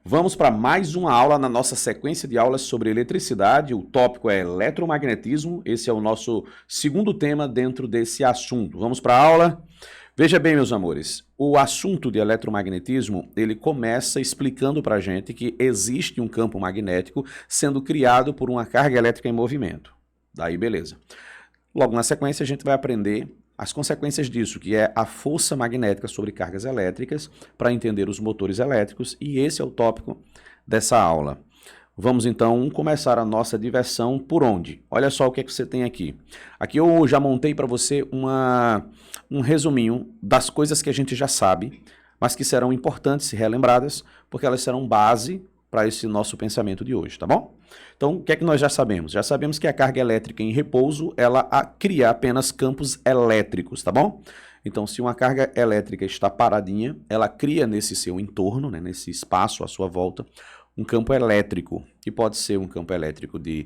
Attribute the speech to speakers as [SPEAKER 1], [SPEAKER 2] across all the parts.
[SPEAKER 1] Vamos para mais uma aula na nossa sequência de aulas sobre eletricidade. O tópico é eletromagnetismo. Esse é o nosso segundo tema dentro desse assunto. Vamos para a aula? Veja bem, meus amores, o assunto de eletromagnetismo, ele começa explicando para a gente que existe um campo magnético sendo criado por uma carga elétrica em movimento. Daí, beleza. Logo na sequência, a gente vai aprender as consequências disso, que é a força magnética sobre cargas elétricas, para entender os motores elétricos, e esse é o tópico dessa aula. Vamos então começar a nossa diversão por onde? Olha só o que é que você tem aqui. Aqui eu já montei para você um resuminho das coisas que a gente já sabe, mas que serão importantes e relembradas, porque elas serão base para esse nosso pensamento de hoje, tá bom? Então, o que é que nós já sabemos? Já sabemos que a carga elétrica em repouso, ela cria apenas campos elétricos, tá bom? Então, se uma carga elétrica está paradinha, ela cria nesse seu entorno, né, nesse espaço à sua volta, um campo elétrico, que pode ser um campo elétrico de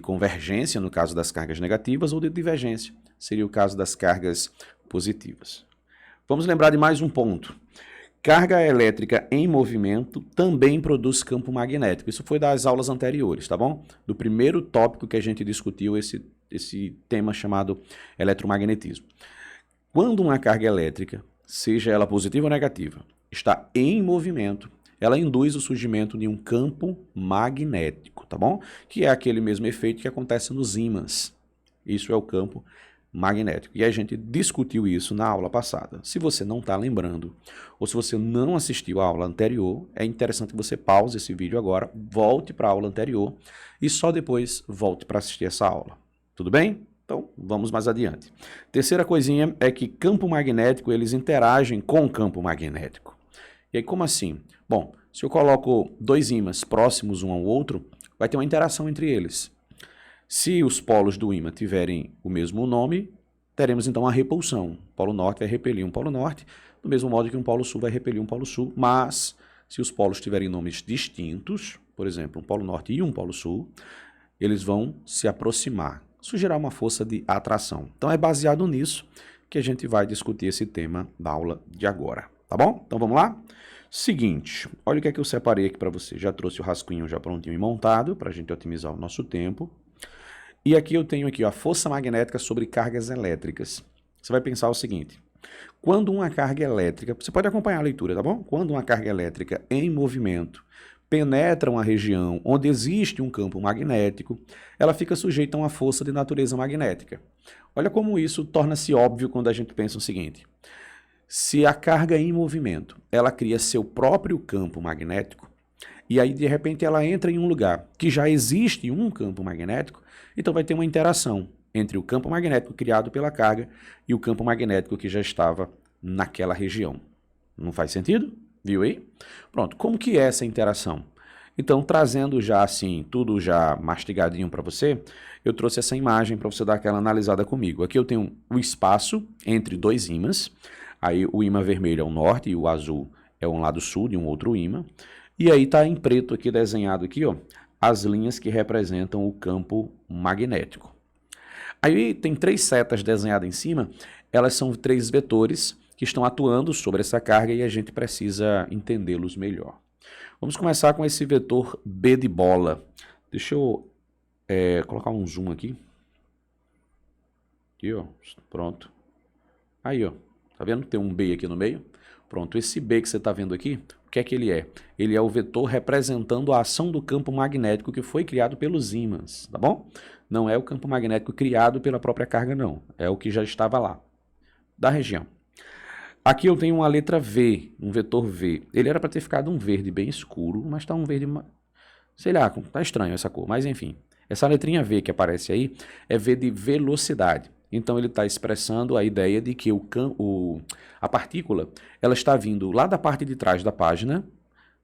[SPEAKER 1] convergência, no caso das cargas negativas, ou de divergência, seria o caso das cargas positivas. Vamos lembrar de mais um ponto. Carga elétrica em movimento também produz campo magnético. Isso foi das aulas anteriores, tá bom? Do primeiro tópico que a gente discutiu, esse tema chamado eletromagnetismo. Quando uma carga elétrica, seja ela positiva ou negativa, está em movimento, ela induz o surgimento de um campo magnético, tá bom? Que é aquele mesmo efeito que acontece nos ímãs. Isso é o campo magnético. E a gente discutiu isso na aula passada. Se você não está lembrando, ou se você não assistiu à aula anterior, é interessante que você pause esse vídeo agora, volte para a aula anterior e só depois volte para assistir essa aula. Tudo bem? Então, vamos mais adiante. Terceira coisinha é que campo magnético, eles interagem com campo magnético. E aí, como assim? Bom, se eu coloco dois ímãs próximos um ao outro, vai ter uma interação entre eles. Se os polos do ímã tiverem o mesmo nome, teremos então a repulsão. O polo norte vai repelir um polo norte, do mesmo modo que um polo sul vai repelir um polo sul, mas se os polos tiverem nomes distintos, por exemplo, um polo norte e um polo sul, eles vão se aproximar. Isso gerar uma força de atração. Então é baseado nisso que a gente vai discutir esse tema da aula de agora, tá bom? Então vamos lá? Seguinte, olha o que é que eu separei aqui para você. Já trouxe o rascunho já prontinho e montado, para a gente otimizar o nosso tempo. E aqui eu tenho aqui, ó, a força magnética sobre cargas elétricas. Você vai pensar o seguinte, quando uma carga elétrica, você pode acompanhar a leitura, tá bom? Quando uma carga elétrica em movimento penetra uma região onde existe um campo magnético, ela fica sujeita a uma força de natureza magnética. Olha como isso torna-se óbvio quando a gente pensa o seguinte, se a carga em movimento, ela cria seu próprio campo magnético, e aí, de repente, ela entra em um lugar que já existe um campo magnético, então vai ter uma interação entre o campo magnético criado pela carga e o campo magnético que já estava naquela região. Não faz sentido? Viu aí? Pronto, como que é essa interação? Então, trazendo já assim, tudo já mastigadinho para você, eu trouxe essa imagem para você dar aquela analisada comigo. Aqui eu tenho o espaço entre dois ímãs, aí o ímã vermelho é o norte e o azul é um lado sul de um outro ímã. E aí está em preto aqui desenhado aqui, ó, as linhas que representam o campo magnético. Aí tem três setas desenhadas em cima, elas são três vetores que estão atuando sobre essa carga e a gente precisa entendê-los melhor. Vamos começar com esse vetor B de bola. Deixa eu colocar um zoom aqui. Aqui, ó, pronto. Aí, ó, tá vendo? Tem um B aqui no meio. Pronto, esse B que você está vendo aqui, o que é que ele é? Ele é o vetor representando a ação do campo magnético que foi criado pelos ímãs, tá bom? Não é o campo magnético criado pela própria carga, não. É o que já estava lá, da região. Aqui eu tenho uma letra V, um vetor V. Ele era para ter ficado um verde bem escuro, mas está um verde, sei lá, tá estranho essa cor, mas enfim. Essa letrinha V que aparece aí é V de velocidade. Então ele está expressando a ideia de que a partícula ela está vindo lá da parte de trás da página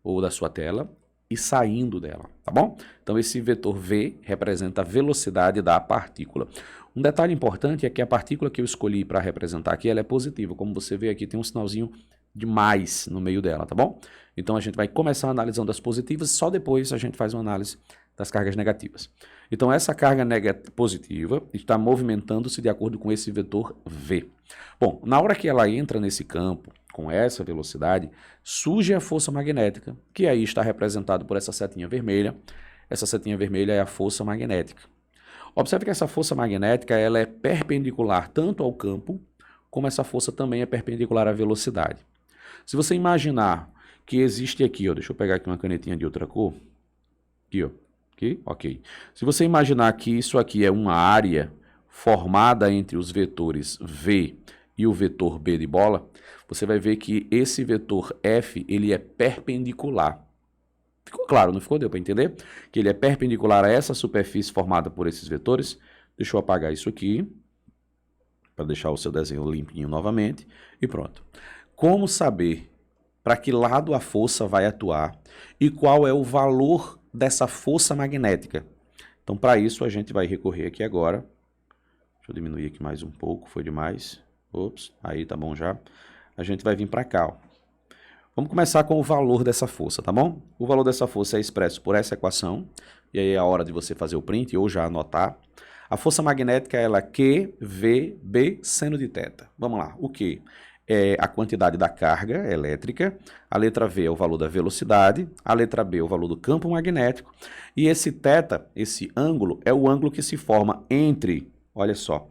[SPEAKER 1] ou da sua tela e saindo dela, tá bom? Então esse vetor V representa a velocidade da partícula. Um detalhe importante é que a partícula que eu escolhi para representar aqui ela é positiva. Como você vê aqui tem um sinalzinho de mais no meio dela, tá bom? Então a gente vai começar analisando as positivas, só depois a gente faz uma análise das cargas negativas. Então essa carga positiva está movimentando-se de acordo com esse vetor V. Bom, na hora que ela entra nesse campo, com essa velocidade, surge a força magnética, que aí está representado por essa setinha vermelha. Essa setinha vermelha é a força magnética. Observe que essa força magnética ela é perpendicular tanto ao campo, como essa força também é perpendicular à velocidade. Se você imaginar que existe aqui, ó, deixa eu pegar aqui uma canetinha de outra cor, aqui, ó, aqui, ok. Se você imaginar que isso aqui é uma área formada entre os vetores V e o vetor B de bola, você vai ver que esse vetor F ele é perpendicular. Ficou claro, não ficou? Deu para entender? Que ele é perpendicular a essa superfície formada por esses vetores. Deixa eu apagar isso aqui, para deixar o seu desenho limpinho novamente, e pronto. Como saber para que lado a força vai atuar e qual é o valor dessa força magnética? Então, para isso, a gente vai recorrer aqui agora. Deixa eu diminuir aqui mais um pouco, foi demais. Ops, aí tá bom já. A gente vai vir para cá, ó. Vamos começar com o valor dessa força, tá bom? O valor dessa força é expresso por essa equação, e aí é a hora de você fazer o print ou já anotar. A força magnética ela é QVB seno de θ. Vamos lá, o Q é a quantidade da carga elétrica, a letra V é o valor da velocidade, a letra B é o valor do campo magnético, e esse θ, esse ângulo, é o ângulo que se forma entre, olha só,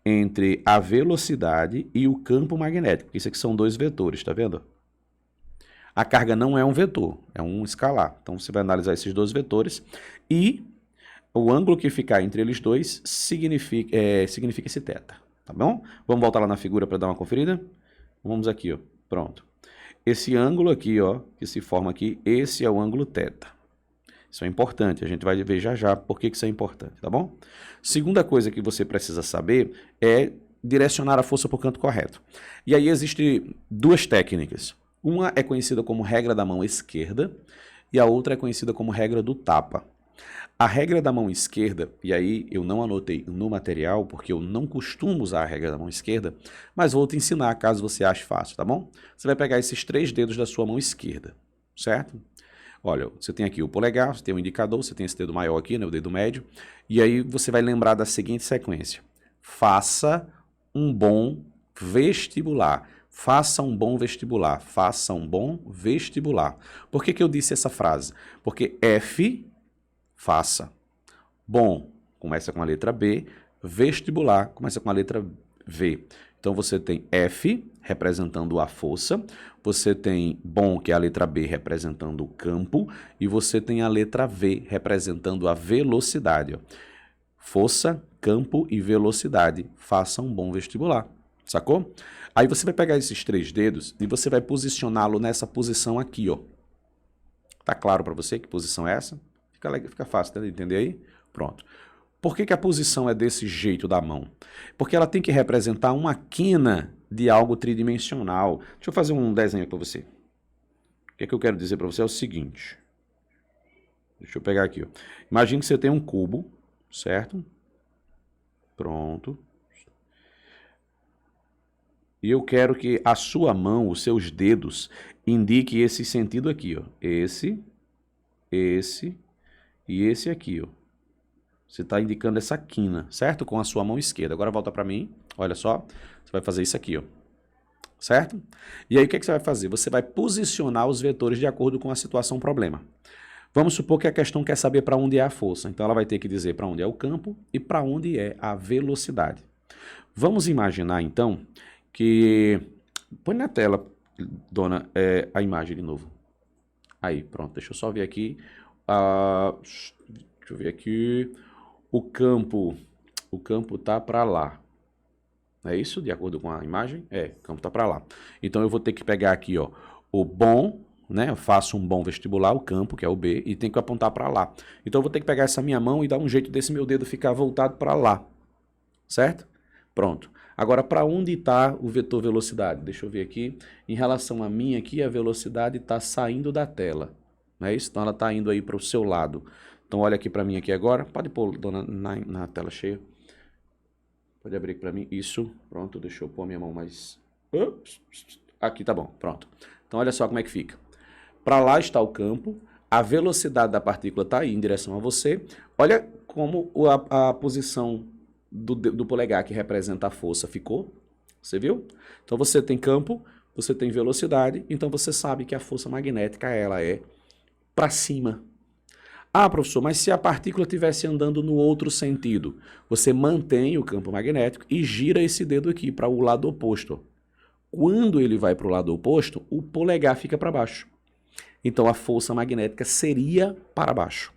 [SPEAKER 1] entre a velocidade e o campo magnético. Isso aqui são dois vetores, tá vendo? A carga não é um vetor, é um escalar. Então, você vai analisar esses dois vetores e o ângulo que ficar entre eles dois significa esse θ, tá bom? Vamos voltar lá na figura para dar uma conferida? Vamos aqui, ó. Pronto. Esse ângulo aqui, ó, que se forma aqui, esse é o ângulo θ. Isso é importante, a gente vai ver já já por que isso é importante, tá bom? Segunda coisa que você precisa saber é direcionar a força para o canto correto. E aí existem duas técnicas. Uma é conhecida como regra da mão esquerda e a outra é conhecida como regra do tapa. A regra da mão esquerda, e aí eu não anotei no material porque eu não costumo usar a regra da mão esquerda, mas vou te ensinar caso você ache fácil, tá bom? Você vai pegar esses 3 dedos da sua mão esquerda, certo? Olha, você tem aqui o polegar, você tem o indicador, você tem esse dedo maior aqui, né, o dedo médio, e aí você vai lembrar da seguinte sequência. Faça um bom vestibular. Faça um bom vestibular. Faça um bom vestibular. Por que eu disse essa frase? Porque F, faça. Bom, começa com a letra B. Vestibular, começa com a letra V. Então, você tem F, representando a força. Você tem bom, que é a letra B, representando o campo. E você tem a letra V, representando a velocidade. Força, campo e velocidade. Faça um bom vestibular. Sacou? Aí você vai pegar esses 3 dedos e você vai posicioná-lo nessa posição aqui, ó. Tá claro para você que posição é essa? Fica fácil de entender aí? Pronto. Por que a posição é desse jeito da mão? Porque ela tem que representar uma quina de algo tridimensional. Deixa eu fazer um desenho para você. O que eu quero dizer para você é o seguinte. Deixa eu pegar aqui, ó. Imagine que você tem um cubo, certo? Pronto. E eu quero que a sua mão, os seus dedos, indiquem esse sentido aqui, ó. Esse e esse aqui, ó. Você está indicando essa quina, certo? Com a sua mão esquerda. Agora volta para mim, olha só. Você vai fazer isso aqui, ó. Certo? E aí o que você vai fazer? Você vai posicionar os vetores de acordo com a situação problema. Vamos supor que a questão quer saber para onde é a força. Então ela vai ter que dizer para onde é o campo e para onde é a velocidade. Vamos imaginar então que... Põe na tela, dona, a imagem de novo. Aí, pronto. Deixa eu só ver aqui. Deixa eu ver aqui. O campo tá para lá. É isso? De acordo com a imagem? O campo tá para lá. Então eu vou ter que pegar aqui, ó, o bom, né? Eu faço um bom vestibular, o campo, que é o B, e tenho que apontar para lá. Então eu vou ter que pegar essa minha mão e dar um jeito desse meu dedo ficar voltado para lá. Certo? Pronto. Agora, para onde está o vetor velocidade? Deixa eu ver aqui. Em relação a mim aqui, a velocidade está saindo da tela. Não é isso? Então, ela está indo aí para o seu lado. Então, olha aqui para mim aqui agora. Pode pôr, dona, na tela cheia. Pode abrir aqui para mim. Isso. Pronto, deixa eu pôr a minha mão mais... Aqui tá bom, pronto. Então, olha só como é que fica. Para lá está o campo. A velocidade da partícula está aí em direção a você. Olha como a posição do polegar que representa a força ficou. Você viu? Então, você tem campo, você tem velocidade, então você sabe que a força magnética ela é para cima. Ah, professor, mas se a partícula estivesse andando no outro sentido, você mantém o campo magnético e gira esse dedo aqui para o lado oposto. Quando ele vai para o lado oposto, o polegar fica para baixo. Então a força magnética seria para baixo.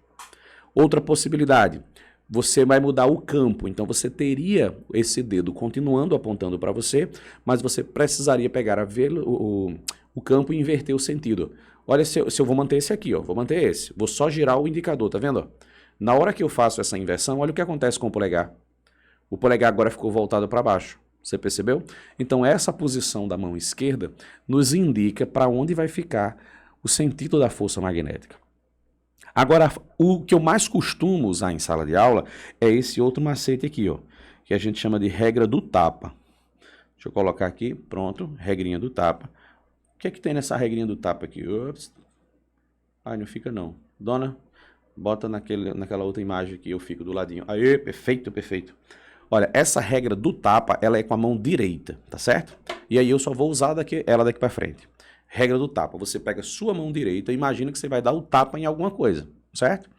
[SPEAKER 1] Outra possibilidade, você vai mudar o campo, então você teria esse dedo continuando apontando para você, mas você precisaria pegar o campo e inverter o sentido. Olha, se eu vou manter esse aqui, ó, vou manter esse, vou só girar o indicador, tá vendo? Na hora que eu faço essa inversão, olha o que acontece com o polegar. O polegar agora ficou voltado para baixo, você percebeu? Então essa posição da mão esquerda nos indica para onde vai ficar o sentido da força magnética. Agora, o que eu mais costumo usar em sala de aula é esse outro macete aqui, ó, que a gente chama de regra do tapa. Deixa eu colocar aqui, pronto, regrinha do tapa. O que é que tem nessa regrinha do tapa aqui? Ups. Ai, não fica não. Dona, bota naquela outra imagem aqui, eu fico do ladinho. Aí, perfeito, perfeito. Olha, essa regra do tapa, ela é com a mão direita, tá certo? E aí eu só vou usar ela daqui para frente. Regra do tapa, você pega sua mão direita e imagina que você vai dar o tapa em alguma coisa, certo?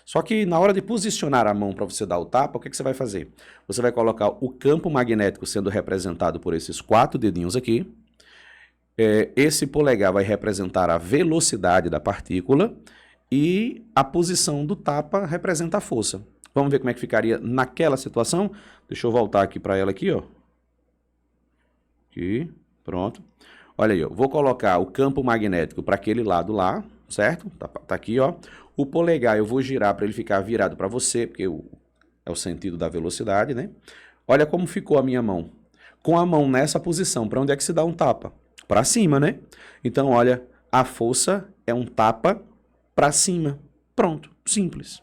[SPEAKER 1] Só que na hora de posicionar a mão para você dar o tapa, o que você vai fazer? Você vai colocar o campo magnético sendo representado por esses 4 dedinhos aqui. Esse polegar vai representar a velocidade da partícula e a posição do tapa representa a força. Vamos ver como é que ficaria naquela situação? Deixa eu voltar aqui para ela aqui, ó. Aqui, pronto. Olha aí, eu vou colocar o campo magnético para aquele lado lá, certo? Tá aqui, ó. O polegar eu vou girar para ele ficar virado para você, porque é o sentido da velocidade, né? Olha como ficou a minha mão. Com a mão nessa posição, para onde é que se dá um tapa? Para cima, né? Então, olha, a força é um tapa para cima. Pronto, simples.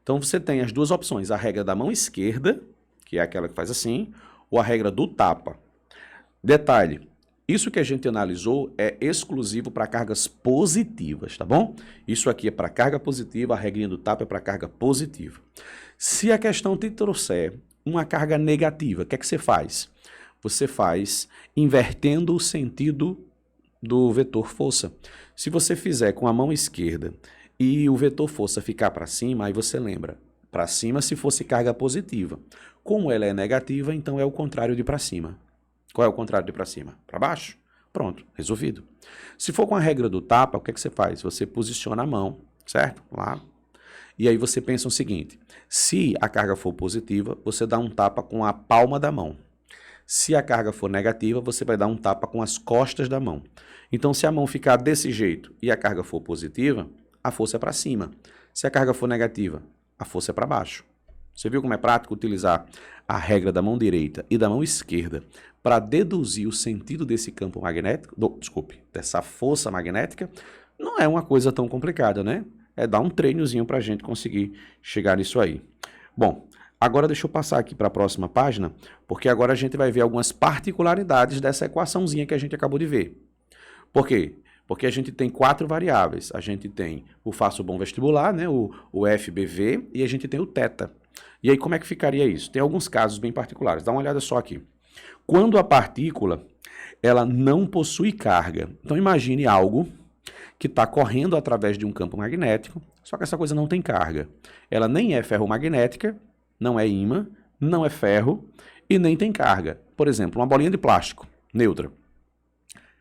[SPEAKER 1] Então, você tem as duas opções, a regra da mão esquerda, que é aquela que faz assim, ou a regra do tapa. Detalhe, isso que a gente analisou é exclusivo para cargas positivas, tá bom? Isso aqui é para carga positiva, a regrinha do tapa é para carga positiva. Se a questão te trouxer uma carga negativa, o que é que você faz? Você faz invertendo o sentido do vetor força. Se você fizer com a mão esquerda e o vetor força ficar para cima, aí você lembra, para cima se fosse carga positiva. Como ela é negativa, então é o contrário de para cima. Qual é o contrário de para cima? Para baixo? Pronto, resolvido. Se for com a regra do tapa, o que é que você faz? Você posiciona a mão, certo? Lá. E aí você pensa o seguinte, se a carga for positiva, você dá um tapa com a palma da mão. Se a carga for negativa, você vai dar um tapa com as costas da mão. Então, se a mão ficar desse jeito e a carga for positiva, a força é para cima. Se a carga for negativa, a força é para baixo. Você viu como é prático utilizar a regra da mão direita e da mão esquerda para deduzir o sentido desse campo magnético, dessa força magnética? Não é uma coisa tão complicada, né? É dar um treinozinho para a gente conseguir chegar nisso aí. Bom, agora deixa eu passar aqui para a próxima página, porque agora a gente vai ver algumas particularidades dessa equaçãozinha que a gente acabou de ver. Por quê? Porque a gente tem 4 variáveis. A gente tem o Faço Bom Vestibular, né? o FBV, e a gente tem o θ. E aí como é que ficaria isso? Tem alguns casos bem particulares. Dá uma olhada só aqui. Quando a partícula ela não possui carga, então imagine algo que está correndo através de um campo magnético, só que essa coisa não tem carga. Ela nem é ferromagnética, não é ímã, não é ferro e nem tem carga. Por exemplo, uma bolinha de plástico neutra.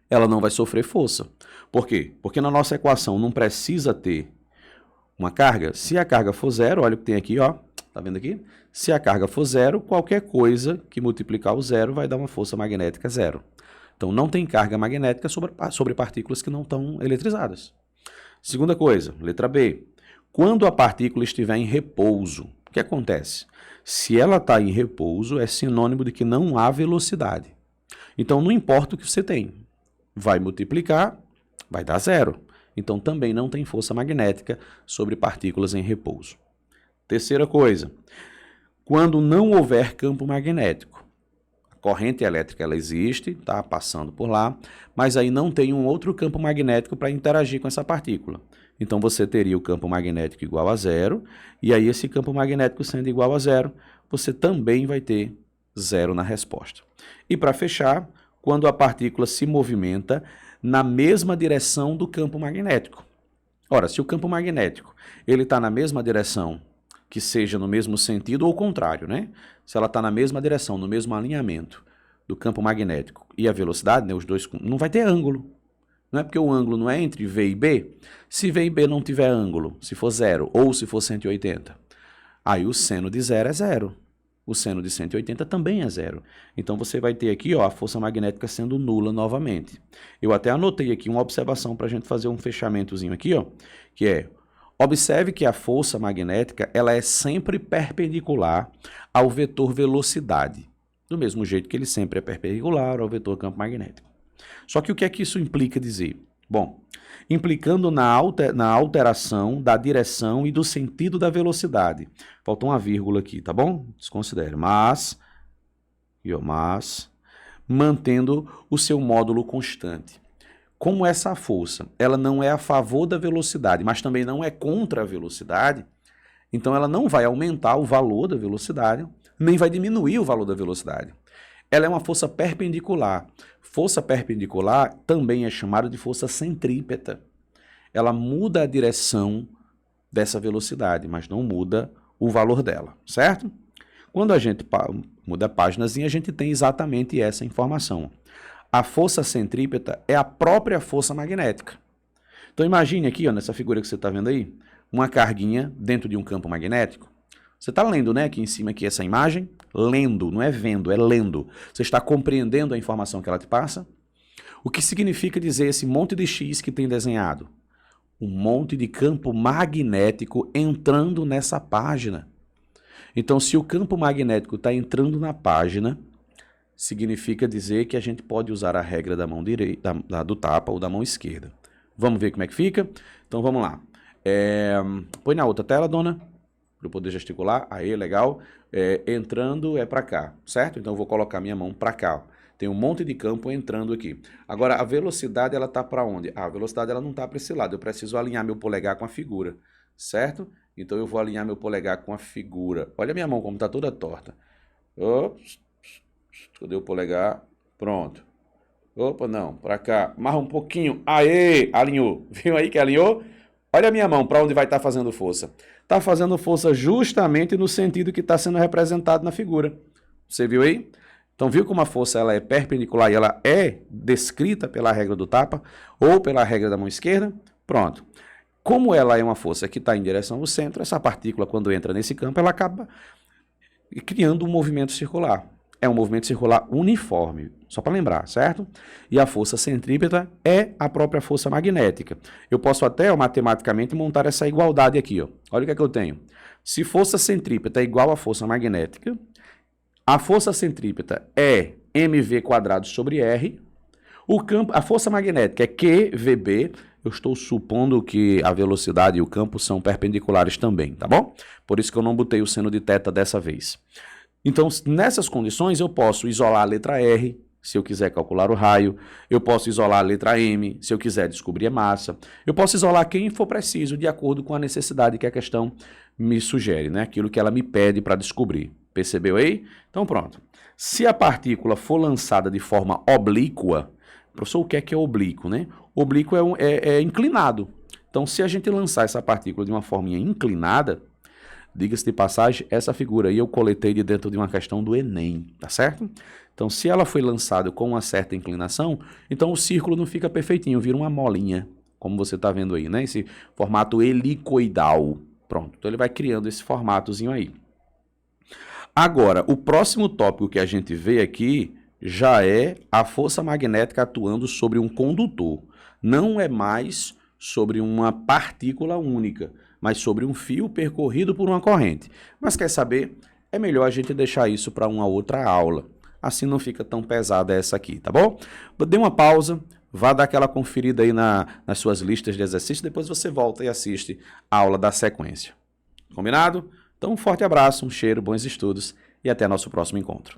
[SPEAKER 1] Ela não vai sofrer força. Por quê? Porque na nossa equação não precisa ter uma carga. Se a carga for zero, olha o que tem aqui, ó. Tá vendo aqui? Se a carga for zero, qualquer coisa que multiplicar o zero vai dar uma força magnética zero. Então, não tem carga magnética sobre partículas que não estão eletrizadas. Segunda coisa, letra B. Quando a partícula estiver em repouso, o que acontece? Se ela está em repouso, é sinônimo de que não há velocidade. Então, não importa o que você tem. Vai multiplicar, vai dar zero. Então, também não tem força magnética sobre partículas em repouso. Terceira coisa, quando não houver campo magnético, a corrente elétrica ela existe, está passando por lá, mas aí não tem um outro campo magnético para interagir com essa partícula. Então, você teria o campo magnético igual a zero, e aí esse campo magnético sendo igual a zero, você também vai ter zero na resposta. E para fechar, quando a partícula se movimenta na mesma direção do campo magnético. Ora, se o campo magnético ele está na mesma direção, que seja no mesmo sentido ou o contrário, né? Se ela está na mesma direção, no mesmo alinhamento do campo magnético e a velocidade, né, os dois, não vai ter ângulo. Não é porque o ângulo não é entre V e B. Se V e B não tiver ângulo, se for 0 ou se for 180, aí o seno de 0 é 0. O seno de 180 também é 0. Então você vai ter aqui ó, a força magnética sendo nula novamente. Eu até anotei aqui uma observação para a gente fazer um fechamentozinho aqui, ó, que é: observe que a força magnética ela é sempre perpendicular ao vetor velocidade, do mesmo jeito que ele sempre é perpendicular ao vetor campo magnético. Só que o que é que isso implica dizer? Bom, implicando na alteração da direção e do sentido da velocidade. Faltou uma vírgula aqui, tá bom? Desconsidere. Mas, mantendo o seu módulo constante. Como essa força, ela não é a favor da velocidade, mas também não é contra a velocidade, então ela não vai aumentar o valor da velocidade, nem vai diminuir o valor da velocidade. Ela é uma força perpendicular. Força perpendicular também é chamada de força centrípeta. Ela muda a direção dessa velocidade, mas não muda o valor dela, certo? Quando a gente muda a páginazinha, a gente tem exatamente essa informação. A força centrípeta é a própria força magnética. Então imagine aqui, ó, nessa figura que você está vendo aí, uma carguinha dentro de um campo magnético. Você está lendo, né, aqui em cima aqui essa imagem? Lendo, não é vendo, é lendo. Você está compreendendo a informação que ela te passa? O que significa dizer esse monte de X que tem desenhado? Um monte de campo magnético entrando nessa página. Então, se o campo magnético está entrando na página, significa dizer que a gente pode usar a regra da mão direita, do tapa ou da mão esquerda. Vamos ver como é que fica? Então, vamos lá. Põe na outra tela, dona. Para eu poder gesticular, aí, legal. Entrando é para cá, certo? Então eu vou colocar minha mão para cá. Ó. Tem um monte de campo entrando aqui. Agora, a velocidade, ela está para onde? A velocidade, ela não está para esse lado. Eu preciso alinhar meu polegar com a figura, certo? Então eu vou alinhar meu polegar com a figura. Olha a minha mão como está toda torta. Ops, cadê o polegar? Pronto. Opa, não, para cá. Amarra um pouquinho. Aê, alinhou. Viu aí que alinhou? Olha a minha mão, para onde vai estar fazendo força? Está fazendo força justamente no sentido que está sendo representado na figura. Você viu aí? Então, viu como a força ela é perpendicular e ela é descrita pela regra do tapa ou pela regra da mão esquerda? Pronto. Como ela é uma força que está em direção ao centro, essa partícula, quando entra nesse campo, ela acaba criando um movimento circular. É um movimento circular uniforme, só para lembrar, certo? E a força centrípeta é a própria força magnética. Eu posso até, matematicamente, montar essa igualdade aqui. Ó. Olha o que é que eu tenho. Se força centrípeta é igual à força magnética, a força centrípeta é mv² sobre r, a força magnética é QVB, eu estou supondo que a velocidade e o campo são perpendiculares também, tá bom? Por isso que eu não botei o seno de θ dessa vez. Então, nessas condições, eu posso isolar a letra R, se eu quiser calcular o raio. Eu posso isolar a letra M, se eu quiser descobrir a massa. Eu posso isolar quem for preciso, de acordo com a necessidade que a questão me sugere, né? Aquilo que ela me pede para descobrir. Percebeu aí? Então, pronto. Se a partícula for lançada de forma oblíqua, professor, o que é oblíquo, né? Oblíquo é inclinado. Então, se a gente lançar essa partícula de uma forma inclinada, diga-se de passagem, essa figura aí eu coletei de dentro de uma questão do Enem, tá certo? Então, se ela foi lançada com uma certa inclinação, então o círculo não fica perfeitinho, vira uma molinha, como você está vendo aí, né? Esse formato helicoidal. Pronto, então ele vai criando esse formatozinho aí. Agora, o próximo tópico que a gente vê aqui já é a força magnética atuando sobre um condutor. Não é mais sobre uma partícula única, mas sobre um fio percorrido por uma corrente. Mas quer saber? É melhor a gente deixar isso para uma outra aula. Assim não fica tão pesada essa aqui, tá bom? Dê uma pausa, vá dar aquela conferida aí nas suas listas de exercícios, depois você volta e assiste a aula da sequência. Combinado? Então, um forte abraço, um cheiro, bons estudos e até nosso próximo encontro.